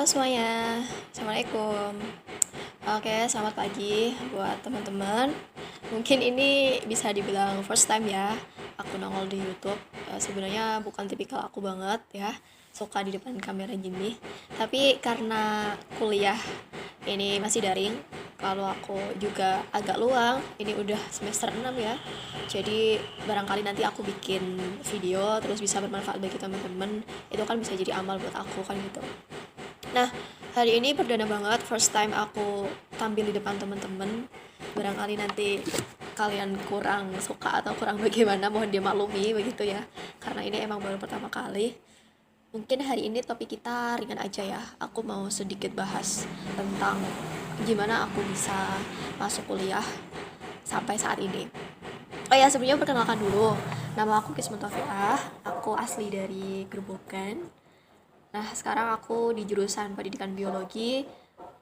Semuanya, Assalamualaikum. Oke, selamat pagi buat teman-teman. Mungkin ini bisa dibilang first time ya aku nongol di YouTube. Sebenarnya bukan tipikal aku banget ya, suka di depan kamera gini. Tapi karena kuliah ini masih daring, kalau aku juga agak luang, ini udah semester 6 ya. Jadi barangkali nanti aku bikin video terus bisa bermanfaat bagi teman-teman. Itu kan bisa jadi amal buat aku kan gitu. Nah, hari ini perdana banget first time aku tampil di depan teman-teman. Barangkali nanti kalian kurang suka atau kurang bagaimana, mohon dimaklumi begitu ya. Karena ini emang baru pertama kali. Mungkin hari ini topik kita ringan aja ya. Aku mau sedikit bahas tentang gimana aku bisa masuk kuliah sampai saat ini. Oh ya, sebelumnya perkenalkan dulu. Nama aku Kisma Tafiah. Aku asli dari Gerobokan. Nah, sekarang aku di jurusan Pendidikan Biologi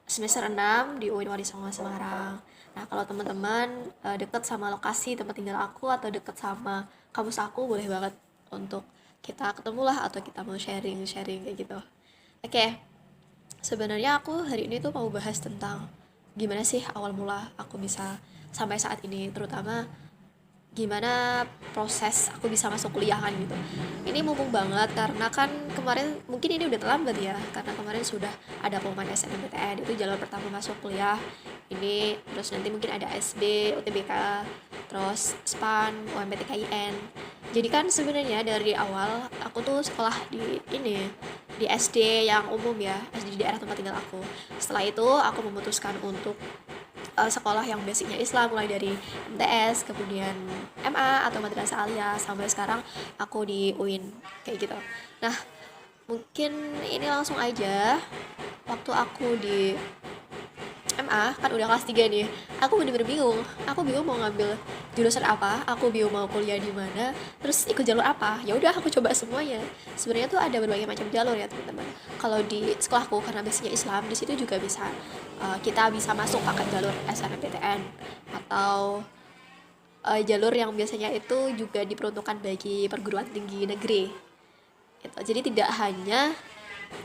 semester 6 di UIN Wali Songo Semarang. Nah, kalau teman-teman deket sama lokasi tempat tinggal aku atau deket sama kampus aku, boleh banget untuk kita ketemu lah atau kita mau sharing-sharing kayak gitu. Oke, sebenarnya aku hari ini tuh mau bahas tentang gimana sih awal mula aku bisa sampai saat ini, terutama gimana proses aku bisa masuk kuliah kan gitu. Ini mumpung banget karena kan kemarin mungkin ini udah terlambat ya, karena kemarin sudah ada pengumuman SNMPTN, itu jalur pertama masuk kuliah ini, terus nanti mungkin ada SB, UTBK, terus SPAN, UMPTKIN. Jadi kan sebenarnya dari awal aku tuh sekolah di SD yang umum ya, SD di daerah tempat tinggal aku. Setelah itu aku memutuskan untuk sekolah yang basicnya Islam, mulai dari MTS, kemudian MA atau Madrasah Aliyah, sampai sekarang aku di UIN kayak gitu. Nah, mungkin ini langsung aja. Waktu aku di MA kan udah kelas 3 nih, aku bener-bener bingung. Aku bingung mau ngambil jurusan apa, aku bingung mau kuliah di mana, terus ikut jalur apa. Ya udah aku coba semuanya. Sebenarnya tuh ada berbagai macam jalur ya teman-teman. Kalau di sekolahku karena basicnya Islam, di situ juga bisa kita bisa masuk pakai jalur SNMPTN atau jalur yang biasanya itu juga diperuntukkan bagi perguruan tinggi negeri gitu. Jadi tidak hanya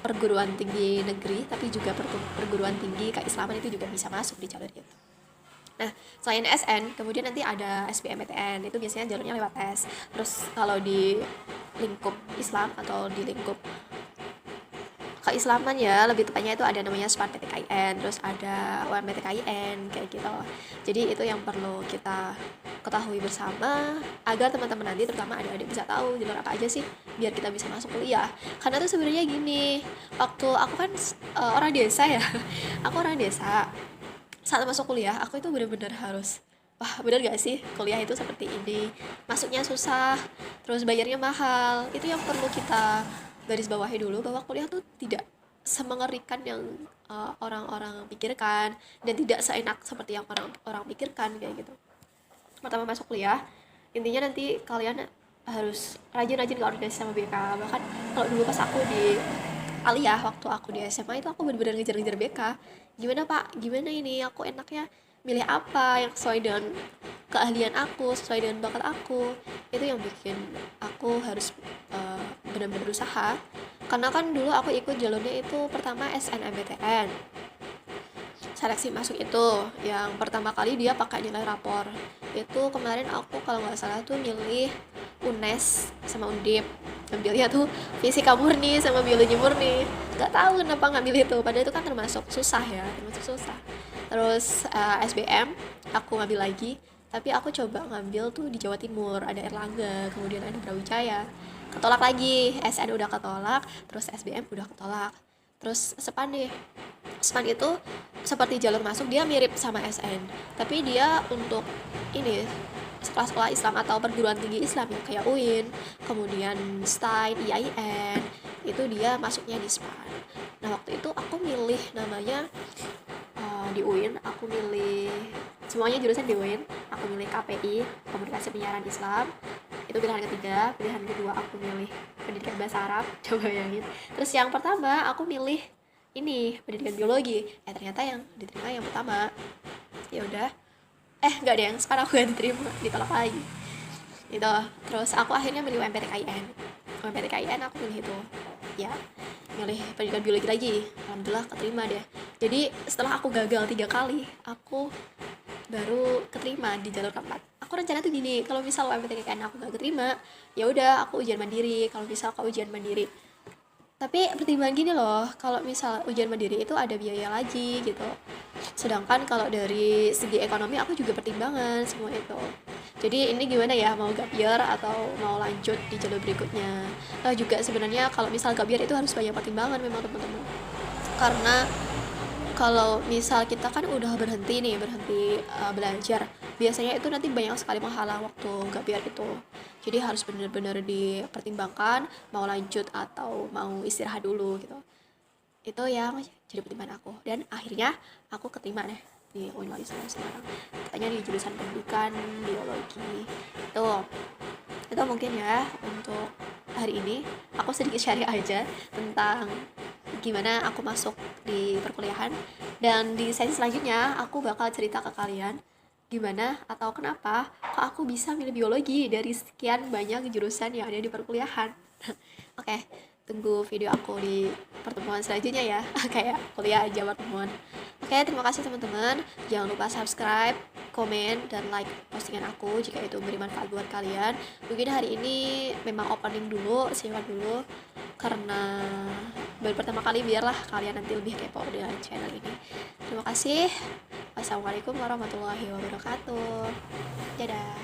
perguruan tinggi negeri tapi juga perguruan tinggi keislaman itu juga bisa masuk di jalur itu. Nah, selain SN, kemudian nanti ada SBMPTN, itu biasanya jalurnya lewat tes. Terus kalau di lingkup Islam atau di lingkup keislaman ya, lebih tepatnya itu ada namanya SPAN PTKIN, terus ada UMPTKIN kayak gitu. Jadi itu yang perlu kita ketahui bersama agar teman-teman nanti, terutama adik-adik, bisa tahu jalur apa aja sih biar kita bisa masuk kuliah. Karena tuh sebenarnya gini, waktu aku kan orang desa ya. Aku orang desa. Saat masuk kuliah, aku itu benar-benar harus, wah benar gak sih kuliah itu seperti ini, masuknya susah, terus bayarnya mahal. Itu yang perlu kita garis bawahi dulu, bahwa kuliah tuh tidak semengerikan yang orang-orang pikirkan, dan tidak seenak seperti yang orang-orang pikirkan kayak gitu. Pertama masuk kuliah, intinya nanti kalian harus rajin-rajin koordinasi sama BK. Bahkan kalau dulu pas aku di Aliyah, waktu aku di SMA itu aku benar-benar ngejar-ngejar BK. Gimana pak, gimana ini, aku enaknya milih apa yang sesuai dengan keahlian aku, sesuai dengan bakat aku. Itu yang bikin aku harus benar-benar berusaha. Karena kan dulu aku ikut jalurnya itu pertama SNMPTN, seleksi masuk itu yang pertama kali dia pakai nilai rapor. Itu kemarin aku kalau nggak salah tuh milih UNES sama Undip, ngambilnya tuh fisika murni sama biologi murni. Nggak tahu kenapa ngambil itu, padahal itu kan termasuk susah ya, termasuk susah. Terus SBM aku ngambil lagi, tapi aku coba ngambil tuh di Jawa Timur, ada Erlangga, kemudian ada Brawijaya. Ketolak lagi, SN udah ketolak, terus SBM udah ketolak. Terus SPAN deh. SPAN itu seperti jalur masuk, dia mirip sama SN, tapi dia untuk ini sekolah-sekolah Islam atau perguruan tinggi Islam yang kayak UIN, kemudian STAIN, IAIN, itu dia masuknya di SPAN. Nah waktu itu aku milih namanya di UIN, aku milih semuanya jurusan di UIN, aku milih KPI, Komunikasi Penyiaran Islam, itu pilihan ketiga. Pilihan kedua aku milih pendidikan bahasa Arab, coba bayangin. Terus yang pertama aku milih ini pendidikan biologi, ternyata yang diterima yang pertama. Ya udah, nggak ada, yang sekarang aku gak diterima, ditolak lagi itu. Terus aku akhirnya milih UMPTKIN. UMPTKIN aku milih itu ya. milih pendidikan biologi lagi. Alhamdulillah keterima deh. Jadi setelah aku gagal 3 kali, aku baru keterima di jalur keempat. Aku rencana tuh gini, kalau misal UMPTN aku gak keterima, ya udah aku ujian mandiri. Kalau misal aku ujian mandiri, tapi pertimbangan gini loh, kalau misal ujian mandiri itu ada biaya lagi gitu, sedangkan kalau dari segi ekonomi aku juga pertimbangan semua itu. Jadi ini gimana ya, mau gap year atau mau lanjut di jalur berikutnya. Nah juga sebenarnya kalau misal gap year itu harus banyak pertimbangan memang teman-teman, karena kalau misal kita kan udah berhenti belajar, biasanya itu nanti banyak sekali menghalang waktu gap year itu. Jadi harus benar-benar dipertimbangkan mau lanjut atau mau istirahat dulu gitu. Itu yang jadi pertimbangan aku, dan akhirnya aku keterima deh di Unwal Islam Semarang, katanya di jurusan pendidikan biologi. Itu mungkin ya untuk hari ini aku sedikit share aja tentang gimana aku masuk di perkuliahan, dan di sesi selanjutnya aku bakal cerita ke kalian gimana atau kenapa kok aku bisa milih biologi dari sekian banyak jurusan yang ada di perkuliahan. Oke, tunggu video aku di pertemuan selanjutnya ya. Kayak kuliah aja pertemuan. Oke, terima kasih teman-teman. Jangan lupa subscribe, komen, dan like postingan aku jika itu beri manfaat buat kalian. Mungkin hari ini memang opening dulu, simak dulu, karena baru pertama kali, biarlah kalian nanti lebih kepo dengan channel ini. Terima kasih. Wassalamualaikum warahmatullahi wabarakatuh. Dadah.